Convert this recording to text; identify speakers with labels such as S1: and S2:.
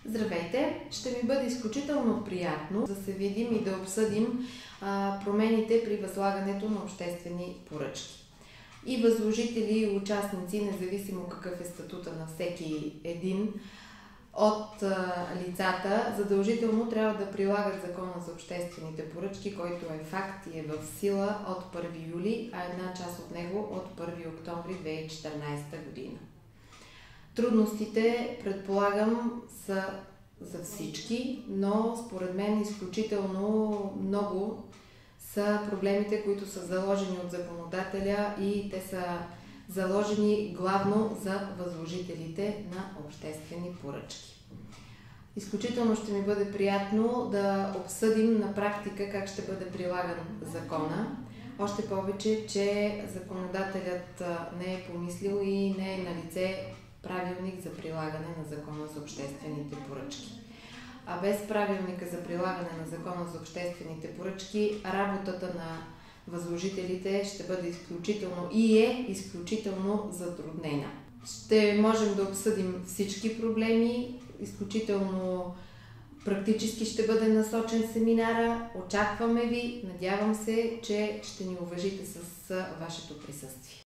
S1: Здравейте! Ще ми бъде изключително приятно да се видим и да обсъдим промените при възлагането на обществени поръчки. И възложители и участници, независимо какъв е статута на всеки един от лицата, задължително трябва да прилагат Закона за обществените поръчки, който е факт и е в сила от 1 юли, а една част от него от 1 октомври 2014 година. Трудностите, предполагам, са за всички, но според мен изключително много са проблемите, които са заложени от законодателя и те са заложени главно за възложителите на обществени поръчки. Изключително ще ми бъде приятно да обсъдим на практика как ще бъде прилаган закона. Още повече, че законодателят не е помислил и не е налице правилник за прилагане на Закона за обществените поръчки. А без правилника за прилагане на Закона за обществените поръчки, работата на възложителите ще бъде изключително и е изключително затруднена. Ще можем да обсъдим всички проблеми, изключително практически ще бъде насочен семинара. Очакваме ви, надявам се, че ще ни уважите с вашето присъствие.